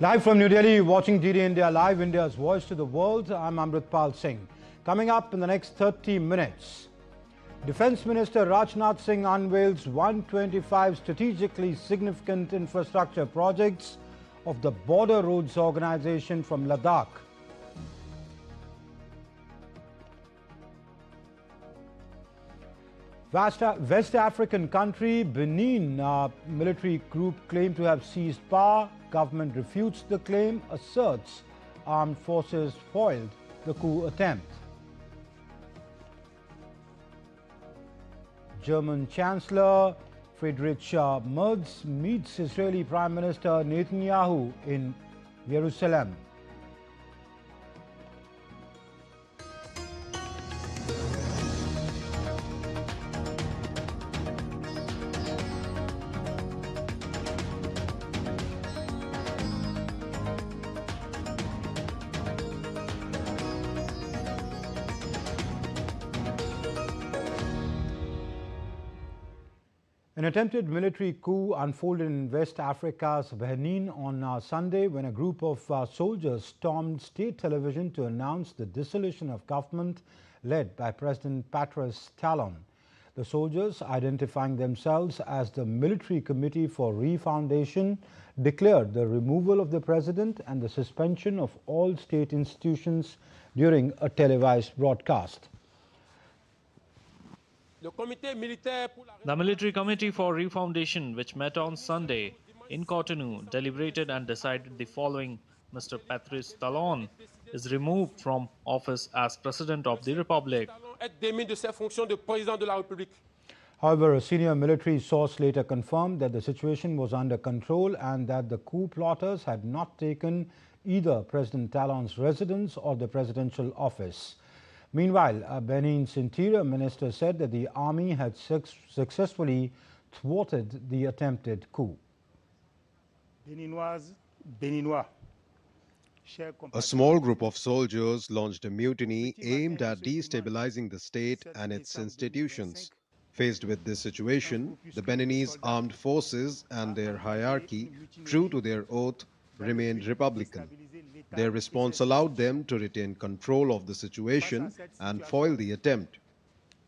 Live from New Delhi, watching DD India Live, India's voice to the world. I'm Amritpal Singh. Coming up in the next 30 minutes, Defence Minister Rajnath Singh unveils 125 strategically significant infrastructure projects of the Border Roads Organisation from Ladakh. West African country Benin military group claimed to have seized power. Government refutes the claim, asserts armed forces foiled the coup attempt. German Chancellor Friedrich Merz meets Israeli Prime Minister Netanyahu in Jerusalem. An attempted military coup unfolded in West Africa's Benin on Sunday when a group of soldiers stormed state television to announce the dissolution of government led by President Patrice Talon. The soldiers, identifying themselves as the Military Committee for Refoundation, declared the removal of the president and the suspension of all state institutions during a televised broadcast. The Military Committee for Refoundation, which met on Sunday in Cotonou, deliberated and decided the following: Mr. Patrice Talon is removed from office as President of the Republic. However, a senior military source later confirmed that the situation was under control and that the coup plotters had not taken either President Talon's residence or the presidential office. Meanwhile, Benin's interior minister said that the army had successfully thwarted the attempted coup. A small group of soldiers launched a mutiny aimed at destabilizing the state and its institutions. Faced with this situation, the Beninese armed forces and their hierarchy, true to their oath, remained republican. Their response allowed them to retain control of the situation and foil the attempt.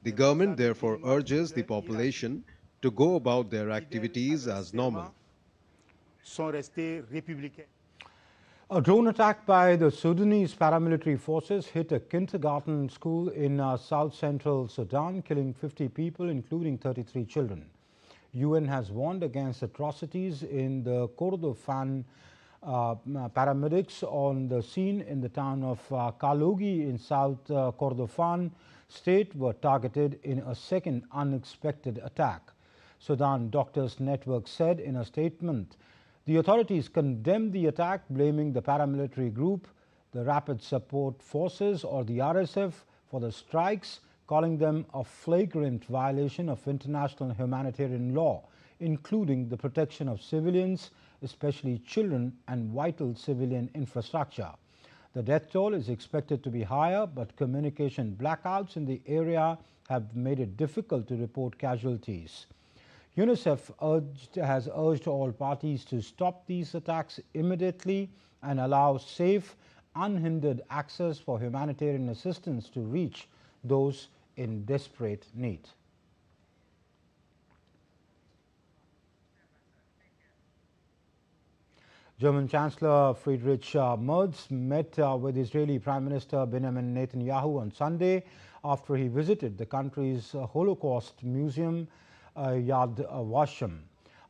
The government therefore urges the population to go about their activities as normal. A drone attack by the Sudanese paramilitary forces hit a kindergarten school in south-central Sudan, killing 50 people, including 33 children. UN has warned against atrocities in the Kordofan. Paramedics on the scene in the town of Kalogi in South Kordofan state were targeted in a second unexpected attack. Sudan Doctors Network said in a statement, the authorities condemned the attack, blaming the paramilitary group, the Rapid Support Forces or the RSF for the strikes, calling them a flagrant violation of international humanitarian law, including the protection of civilians, especially children, and vital civilian infrastructure. The death toll is expected to be higher, but communication blackouts in the area have made it difficult to report casualties. UNICEF has urged all parties to stop these attacks immediately and allow safe, unhindered access for humanitarian assistance to reach those in desperate need. German Chancellor Friedrich Merz met with Israeli Prime Minister Benjamin Netanyahu on Sunday after he visited the country's Holocaust Museum, Yad Vashem.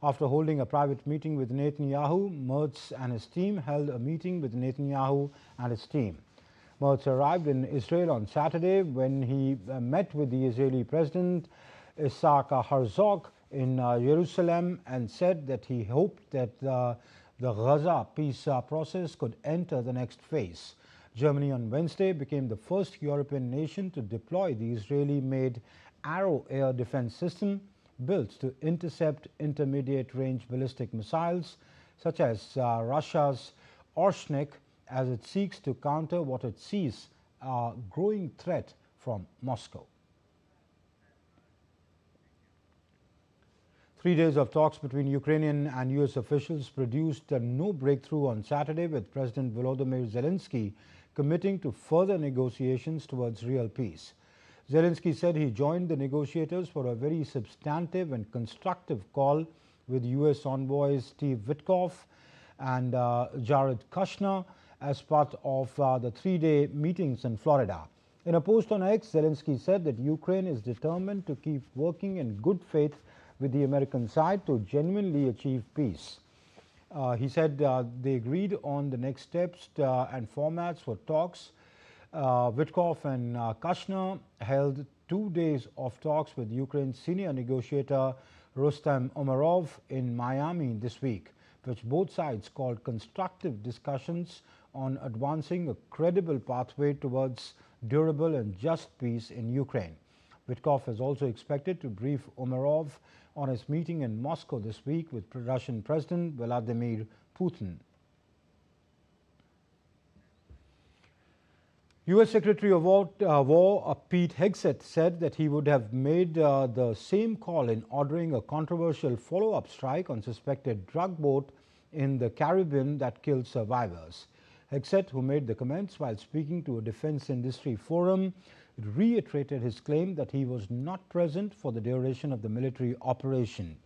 After holding a private meeting with Netanyahu, Merz and his team held a meeting with Netanyahu and his team. Merz arrived in Israel on Saturday when he met with the Israeli President Isaac Herzog in Jerusalem and said that he hoped that the Gaza peace process could enter the next phase. Germany on Wednesday became the first European nation to deploy the Israeli-made Arrow air defense system built to intercept intermediate-range ballistic missiles such as Russia's Oshnik, as it seeks to counter what it sees a growing threat from Moscow. 3 days of talks between Ukrainian and US officials produced no breakthrough on Saturday, with President Volodymyr Zelensky committing to further negotiations towards real peace. Zelensky said he joined the negotiators for a very substantive and constructive call with US envoys Steve Witkoff and Jared Kushner as part of the 3-day meetings in Florida. In a post on X, Zelensky said that Ukraine is determined to keep working in good faith with the American side to genuinely achieve peace. He said they agreed on the next steps and formats for talks. Witkoff and Kushner held 2 days of talks with Ukraine's senior negotiator Rustam Umerov in Miami this week, which both sides called constructive discussions on advancing a credible pathway towards durable and just peace in Ukraine. Witkoff is also expected to brief Umerov on his meeting in Moscow this week with Russian President Vladimir Putin. U.S. Secretary of War Pete Hegseth said that he would have made the same call in ordering a controversial follow-up strike on suspected drug boat in the Caribbean that killed survivors. Hegseth, who made the comments while speaking to a defense industry forum, reiterated his claim that he was not present for the duration of the military operation.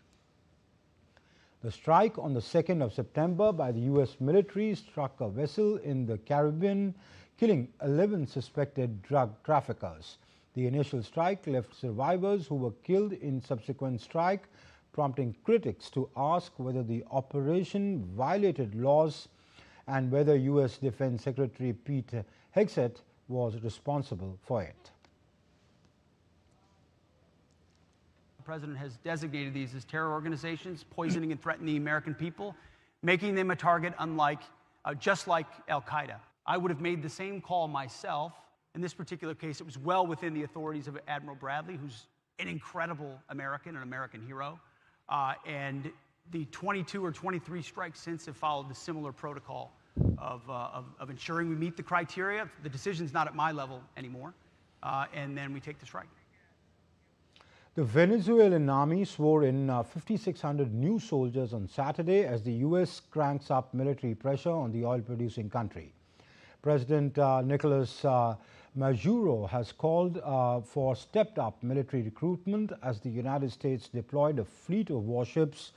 The strike on the 2nd of September by the U.S. military struck a vessel in the Caribbean, killing 11 suspected drug traffickers. The initial strike left survivors who were killed in subsequent strike, prompting critics to ask whether the operation violated laws and whether U.S. Defense Secretary Pete Hegseth was responsible for it. The President has designated these as terror organizations, poisoning and threatening the American people, making them a target just like Al-Qaeda. I would have made the same call myself. In this particular case, it was well within the authorities of Admiral Bradley, who's an incredible American, an American hero. And the 22 or 23 strikes since have followed the similar protocol of ensuring we meet the criteria. The decision's not at my level anymore, and then we take the strike. The Venezuelan army swore in 5,600 new soldiers on Saturday as the U.S. cranks up military pressure on the oil-producing country. President Nicolas Maduro has called for stepped-up military recruitment as the United States deployed a fleet of warships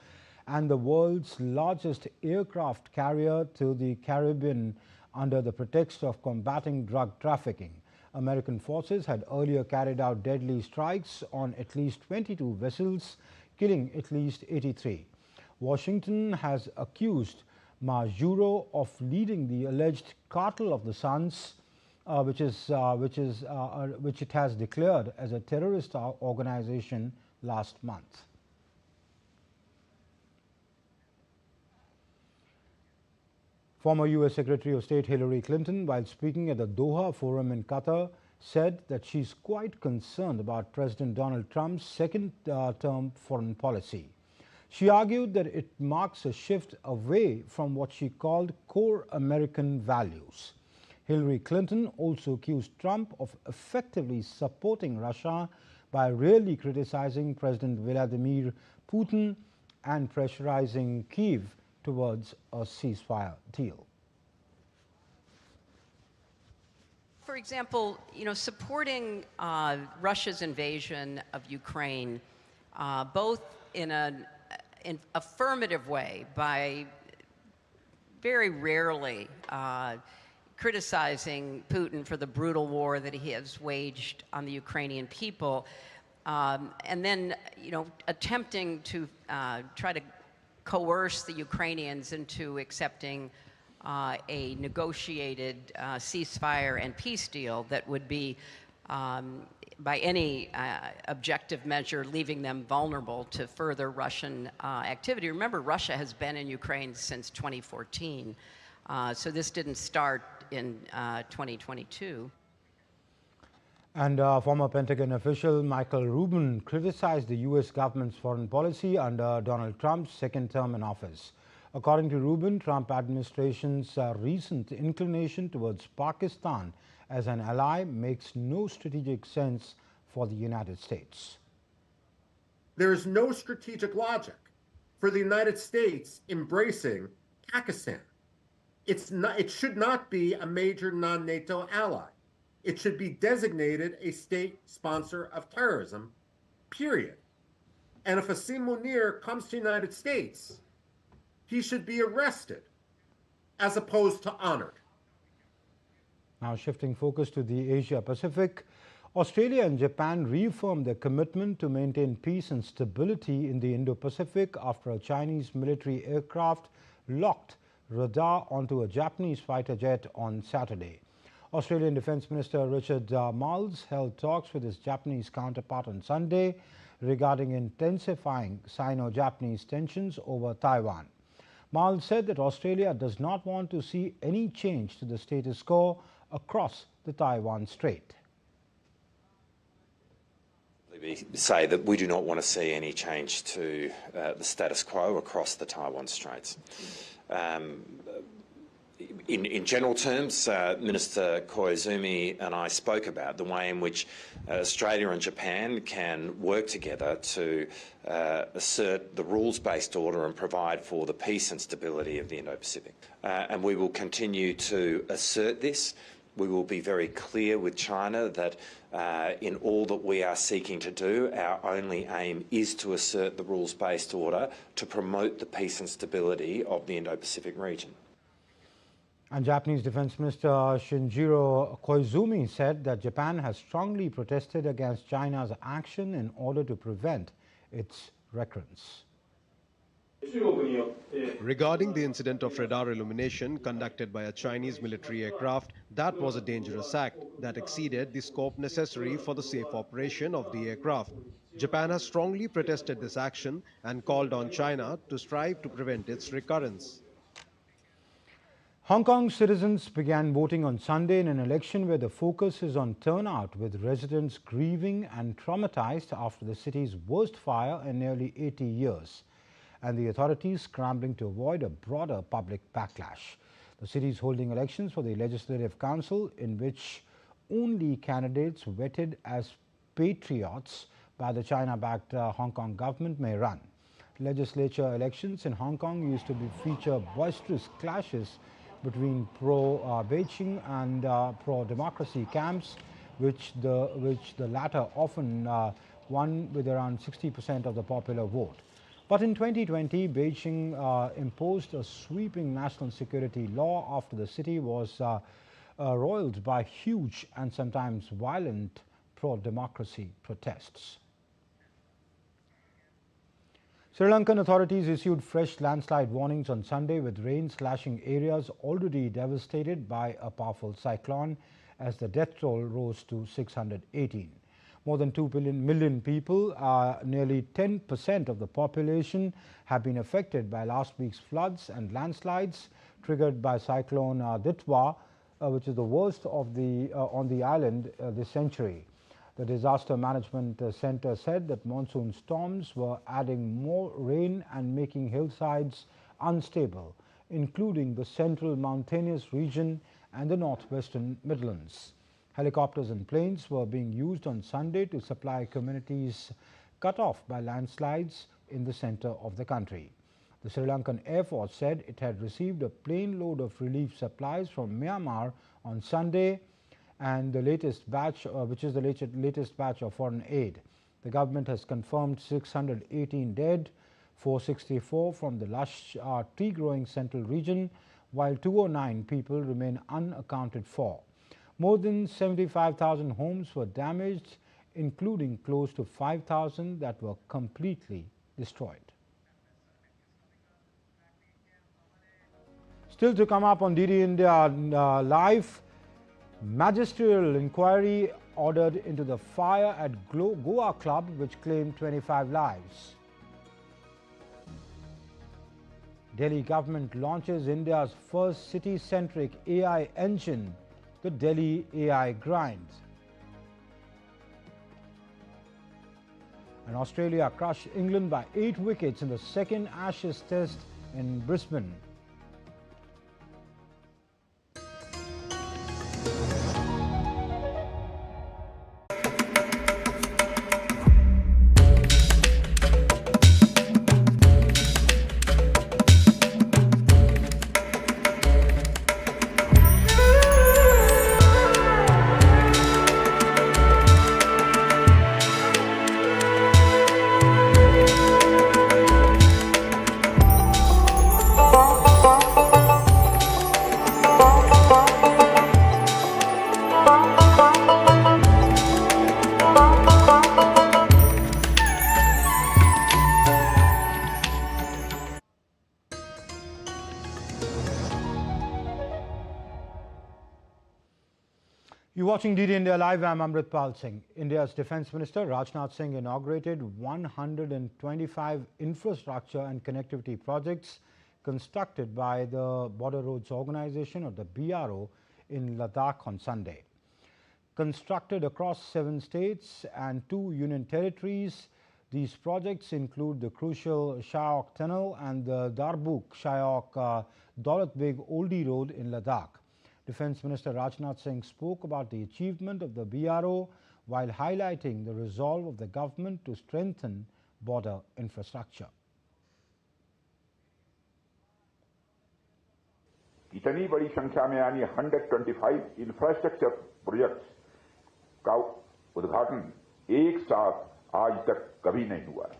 and the world's largest aircraft carrier to the Caribbean under the pretext of combating drug trafficking. American forces had earlier carried out deadly strikes on at least 22 vessels, killing at least 83. Washington has accused Maduro of leading the alleged Cartel of the Suns, which it has declared as a terrorist organization last month. Former U.S. Secretary of State Hillary Clinton, while speaking at the Doha Forum in Qatar, said that she's quite concerned about President Donald Trump's second-term foreign policy. She argued that it marks a shift away from what she called core American values. Hillary Clinton also accused Trump of effectively supporting Russia by really criticizing President Vladimir Putin and pressurizing Kyiv towards a ceasefire deal. For example, supporting Russia's invasion of Ukraine, both in an affirmative way by very rarely criticizing Putin for the brutal war that he has waged on the Ukrainian people, and then attempting to try to coerce the Ukrainians into accepting a negotiated ceasefire and peace deal that would be, by any objective measure, leaving them vulnerable to further Russian activity. Remember, Russia has been in Ukraine since 2014, so this didn't start in 2022. And former Pentagon official Michael Rubin criticized the U.S. government's foreign policy under Donald Trump's second term in office. According to Rubin, Trump administration's recent inclination towards Pakistan as an ally makes no strategic sense for the United States. There is no strategic logic for the United States embracing Pakistan. It should not be a major non-NATO ally. It should be designated a state sponsor of terrorism, period. And if Asim Munir comes to the United States, he should be arrested as opposed to honored. Now shifting focus to the Asia-Pacific, Australia and Japan reaffirmed their commitment to maintain peace and stability in the Indo-Pacific after a Chinese military aircraft locked radar onto a Japanese fighter jet on Saturday. Australian Defence Minister Richard Marles held talks with his Japanese counterpart on Sunday regarding intensifying Sino-Japanese tensions over Taiwan. Marles said that Australia does not want to see any change to the status quo across the Taiwan Strait. Say that we do not want to see any change to the status quo across the Taiwan Straits. In general terms, Minister Koizumi and I spoke about the way in which Australia and Japan can work together to assert the rules-based order and provide for the peace and stability of the Indo-Pacific. And we will continue to assert this. We will be very clear with China that in all that we are seeking to do, our only aim is to assert the rules-based order to promote the peace and stability of the Indo-Pacific region. And Japanese Defense Minister Shinjiro Koizumi said that Japan has strongly protested against China's action in order to prevent its recurrence. Regarding the incident of radar illumination conducted by a Chinese military aircraft, that was a dangerous act that exceeded the scope necessary for the safe operation of the aircraft. Japan has strongly protested this action and called on China to strive to prevent its recurrence. Hong Kong citizens began voting on Sunday in an election where the focus is on turnout, with residents grieving and traumatized after the city's worst fire in nearly 80 years, and the authorities scrambling to avoid a broader public backlash. The city is holding elections for the Legislative Council, in which only candidates vetted as patriots by the China-backed Hong Kong government may run. Legislature elections in Hong Kong used to feature boisterous clashes between pro-Beijing and pro-democracy camps, which the latter often won with around 60% of the popular vote. But in 2020, Beijing imposed a sweeping national security law after the city was roiled by huge and sometimes violent pro-democracy protests. Sri Lankan authorities issued fresh landslide warnings on Sunday, with rain slashing areas already devastated by a powerful cyclone, as the death toll rose to 618. More than 2 million people, nearly 10% of the population, have been affected by last week's floods and landslides triggered by Cyclone Ditwa, which is the worst of on the island this century. The Disaster Management Center said that monsoon storms were adding more rain and making hillsides unstable, including the central mountainous region and the northwestern Midlands. Helicopters and planes were being used on Sunday to supply communities cut off by landslides in the center of the country. The Sri Lankan Air Force said it had received a plane load of relief supplies from Myanmar on Sunday, and the latest batch, which is the latest batch of foreign aid. The government has confirmed 618 dead, 464 from the lush tea-growing central region, while 209 people remain unaccounted for. More than 75,000 homes were damaged, including close to 5,000 that were completely destroyed. Still to come up on DD India Live, magisterial inquiry ordered into the fire at Goa Club, which claimed 25 lives. Delhi government launches India's first city-centric AI engine, the Delhi AI Grind. And Australia crushed England by 8 wickets in the second Ashes Test in Brisbane. You're watching DD India Live. I'm Amritpal Singh. India's Defence Minister Rajnath Singh inaugurated 125 infrastructure and connectivity projects constructed by the Border Roads Organization, or the BRO, in Ladakh on Sunday. Constructed across 7 states and 2 union territories, these projects include the crucial Shayok Tunnel and the Darbuk-Shayok Daulat Beg Oldie Road in Ladakh. Defence Minister Rajnath Singh spoke about the achievement of the BRO while highlighting the resolve of the government to strengthen border infrastructure. इतनी बड़ी संख्या में यानी 125 infrastructure projects का उद्घाटन एक साथ आज तक कभी नहीं हुआ है।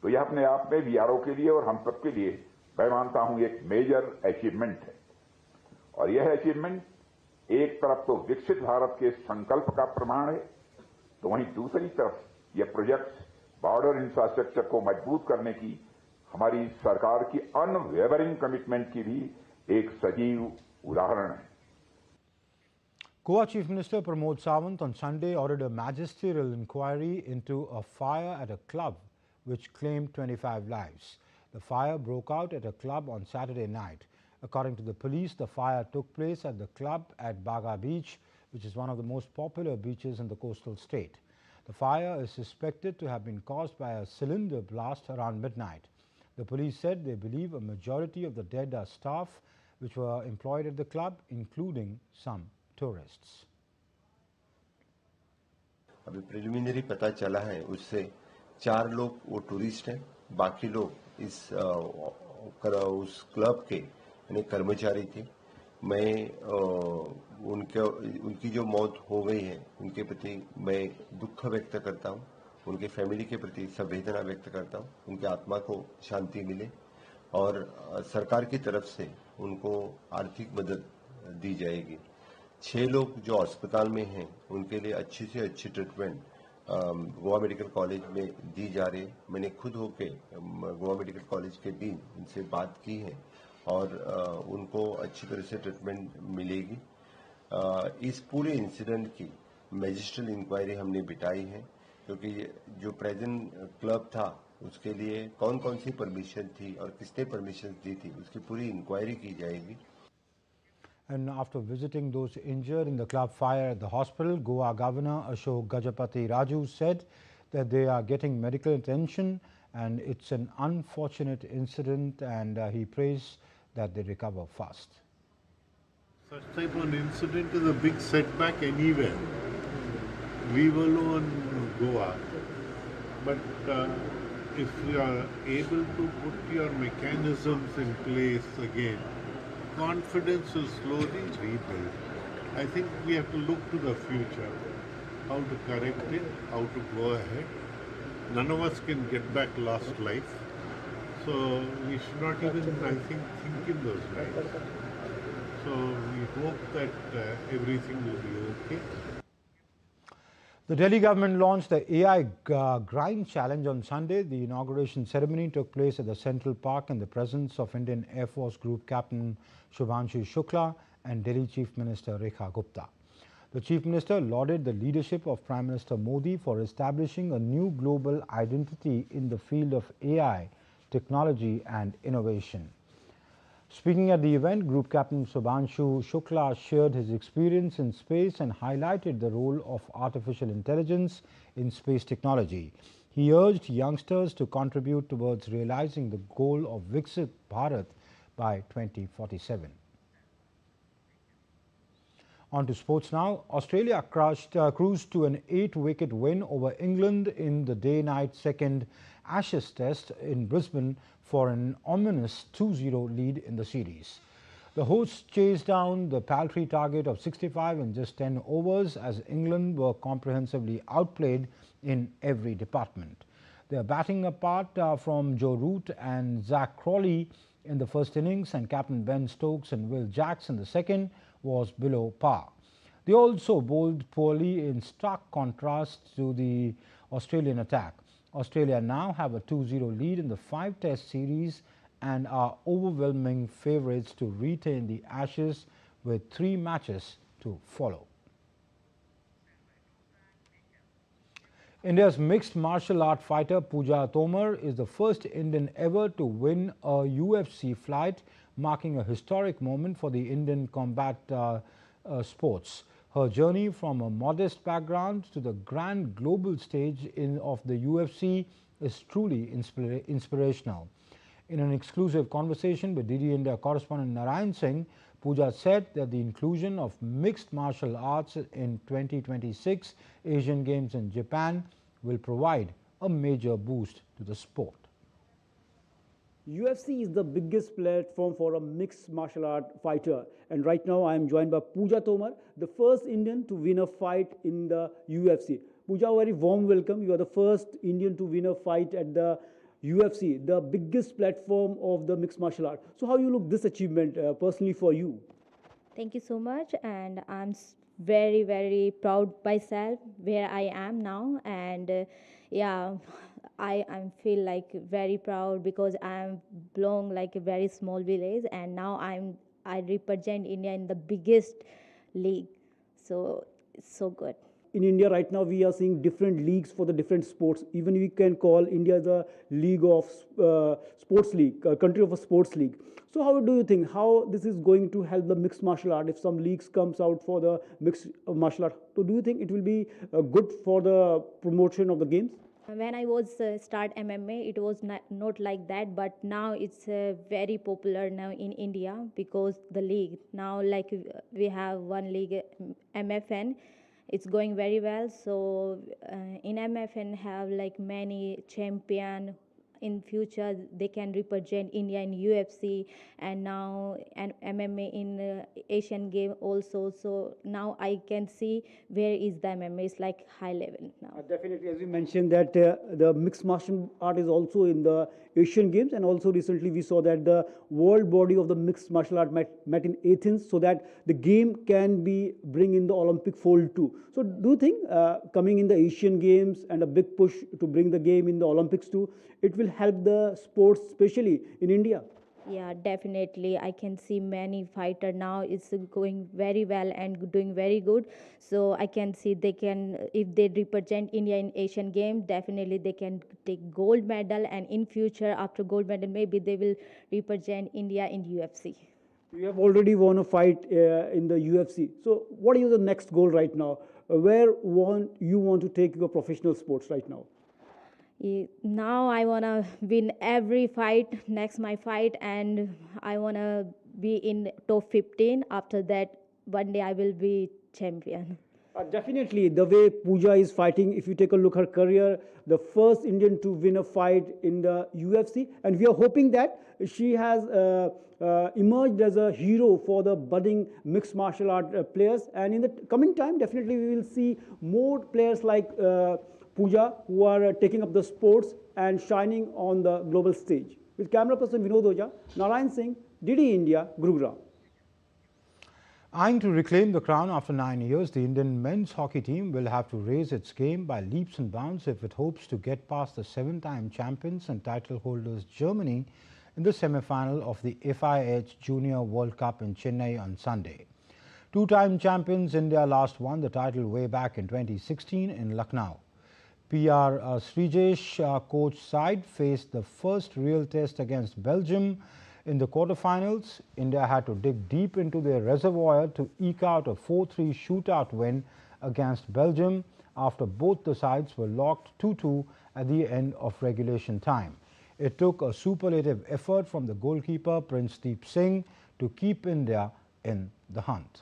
तो यह अपने आप में बीआरओ के लिए और हम सबके लिए मैं मानता हूं एक मेजर अचीवमेंट है। और यह अचीवमेंट एक तरफ तो विकसित भारत के संकल्प का प्रमाण है, तो वहीं दूसरी तरफ यह प्रोजेक्ट्स बॉर्डर इंफ्रास्ट्रक्चर को मजबूत करने की हमारी सरकार की अनवेवरिंग कमिटमेंट की भी एक सजीव उदाहरण है। Goa Chief Minister Pramod Sawant on Sunday ordered a magisterial inquiry into a fire at a club which claimed 25 lives. The fire broke out at a club on Saturday night. According to the police, the fire took place at the club at Baga Beach, which is one of the most popular beaches in the coastal state. The fire is suspected to have been caused by a cylinder blast around midnight. The police said they believe a majority of the dead are staff which were employed at the club, including some tourists. अभी preliminary पता चला है, उससे 4 लोग वो tourist हैं, बाकी लोग उस क्लब के यानी कर्मचारी थे। मैं उनकी जो मौत हो गई है उनके प्रति मैं दुख व्यक्त करता हूं, उनके फैमिली के प्रति संवेदना व्यक्त करता हूं, उनकी आत्मा को शांति मिले और सरकार की तरफ से उनको आर्थिक मदद दी जाएगी। 6 लोग जो अस्पताल में हैं उनके लिए अच्छी से अच्छी ट्रीटमेंट गोवा मेडिकल कॉलेज में दी जा रही है। मैंने खुद होके गोवा मेडिकल कॉलेज के डीन उनसे बात की है और उनको अच्छी तरह से ट्रीटमेंट मिलेगी। इस पूरे इंसिडेंट की मैजिस्ट्रियल इंक्वायरी हमने बिठाई है, क्योंकि जो प्रेजेंट क्लब था उसके लिए कौन कौन सी परमिशन थी और किसने परमिशन दी थी, उसकी पूरी इंक्वायरी की जाएगी। And after visiting those injured in the club fire at the hospital, Goa Governor Ashok Gajapati Raju said that they are getting medical attention and it's an unfortunate incident, and he prays that they recover fast. Such type of incident is a big setback anywhere, leave alone Goa. But if you are able to put your mechanisms in place again, confidence will slowly rebuild. I think we have to look to the future, how to correct it, how to go ahead. None of us can get back lost life. So we should not even, I think in those lines. So we hope that everything will be okay. The Delhi government launched the AI Grind Challenge on Sunday. The inauguration ceremony took place at the Central Park in the presence of Indian Air Force Group Captain Shubhanshu Shukla and Delhi Chief Minister Rekha Gupta. The Chief Minister lauded the leadership of Prime Minister Modi for establishing a new global identity in the field of AI, technology and innovation. Speaking at the event, Group Captain Shubhanshu Shukla shared his experience in space and highlighted the role of artificial intelligence in space technology. He urged youngsters to contribute towards realizing the goal of Viksit Bharat by 2047. On to sports now. Australia cruised to an 8-wicket win over England in the day-night second Ashes test in Brisbane for an ominous 2-0 lead in the series. The hosts chased down the paltry target of 65 in just 10 overs as England were comprehensively outplayed in every department. Their batting apart from Joe Root and Zach Crawley in the first innings and Captain Ben Stokes and Will Jacks in the second was below par. They also bowled poorly in stark contrast to the Australian attack. Australia now have a 2-0 lead in the 5-test series and are overwhelming favourites to retain the Ashes with 3 matches to to follow. India's mixed martial art fighter Puja Tomar is the first Indian ever to win a UFC fight, marking a historic moment for the Indian combat sports. Her journey from a modest background to the grand global stage of the UFC is truly inspirational. In an exclusive conversation with DD India correspondent Narayan Singh, Puja said that the inclusion of mixed martial arts in 2026 Asian Games in Japan will provide a major boost to the sport. UFC is the biggest platform for a mixed martial art fighter, and right now I am joined by Puja Tomar, the first Indian to win a fight in the UFC. Puja, a very warm welcome. You are the first Indian to win a fight at the UFC, the biggest platform of the mixed martial art. So how you look this achievement personally for you? Thank you so much, and I'm very, very proud myself where I am now, and yeah, I feel like very proud because I belong like a very small village, and now I represent India in the biggest league, so it's so good. In India right now we are seeing different leagues for the different sports. Even we can call India the league of sports league, country of a sports league. So how do you think how this is going to help the mixed martial art if some leagues comes out for the mixed martial art? So do you think it will be good for the promotion of the games? When I was start MMA, it was not like that, but now it's very popular now in India because the league now, like we have one league, MFN. It's going very well. So in MFN have like many champion. In future they can represent India in UFC, and now and MMA in Asian game also. So now I can see where is the MMA is like high level now. Definitely, as you mentioned that the mixed martial art is also in the Asian Games, and also recently we saw that the world body of the mixed martial art met in Athens, so that the game can be bring in the Olympic fold too. So do you think coming in the Asian Games and a big push to bring the game in the Olympics too, it will help the sports especially in India? Yeah, definitely. I can see many fighter now is going very well and doing very good. So I can see they can, if they represent India in Asian Games, definitely they can take gold medal, and in future after gold medal maybe they will represent India in UFC. You have already won a fight in the UFC. So what is the next goal right now? Where you want to take your professional sports right now? Now I want to win every fight, next my fight, and I want to be in top 15. After that, one day I will be champion. Definitely, the way Puja is fighting, if you take a look at her career, the first Indian to win a fight in the UFC, and we are hoping that she has emerged as a hero for the budding mixed martial art players, and in the coming time, definitely we will see more players like Puja who are taking up the sports and shining on the global stage. With camera person Vinod Oja, Narayan Singh, DD India, Gurugram. Eyeing to reclaim the crown after 9 years, the Indian men's hockey team will have to raise its game by leaps and bounds if it hopes to get past the 7-time champions and title holders Germany in the semi-final of the FIH Junior World Cup in Chennai on Sunday. Two-time champions India last won the title way back in 2016 in Lucknow. PR Srijesh coach side faced the first real test against Belgium. In the quarterfinals, India had to dig deep into their reservoir to eke out a 4-3 shootout win against Belgium after both the sides were locked 2-2 at the end of regulation time. It took a superlative effort from the goalkeeper Princedeep Singh to keep India in the hunt.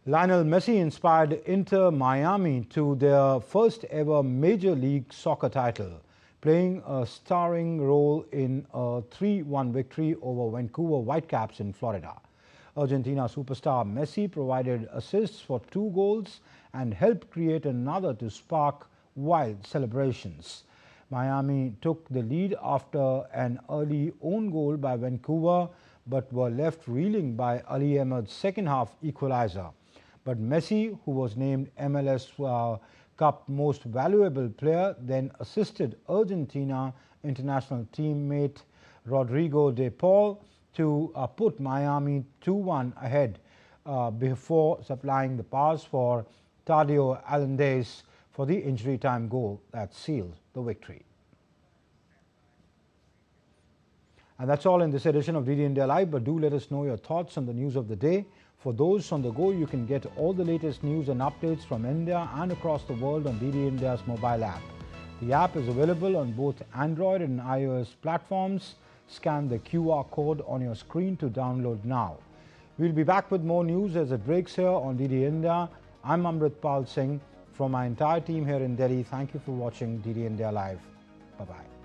Lionel Messi inspired Inter Miami to their first ever Major League Soccer title, playing a starring role in a 3-1 victory over Vancouver Whitecaps in Florida. Argentina superstar Messi provided assists for 2 goals and helped create another to spark wild celebrations. Miami took the lead after an early own goal by Vancouver, but were left reeling by Ali Ahmed's second-half equalizer. But Messi, who was named MLS Cup Most Valuable Player, then assisted Argentina international teammate Rodrigo de Paul to put Miami 2-1 ahead before supplying the pass for Tadeo Alendez for the injury time goal that sealed the victory. And that's all in this edition of DD India Live, but do let us know your thoughts on the news of the day. For those on the go, you can get all the latest news and updates from India and across the world on DD India's mobile app. The app is available on both Android and iOS platforms. Scan the QR code on your screen to download now. We'll be back with more news as it breaks here on DD India. I'm Amritpal Singh. From my entire team here in Delhi, thank you for watching DD India Live. Bye-bye.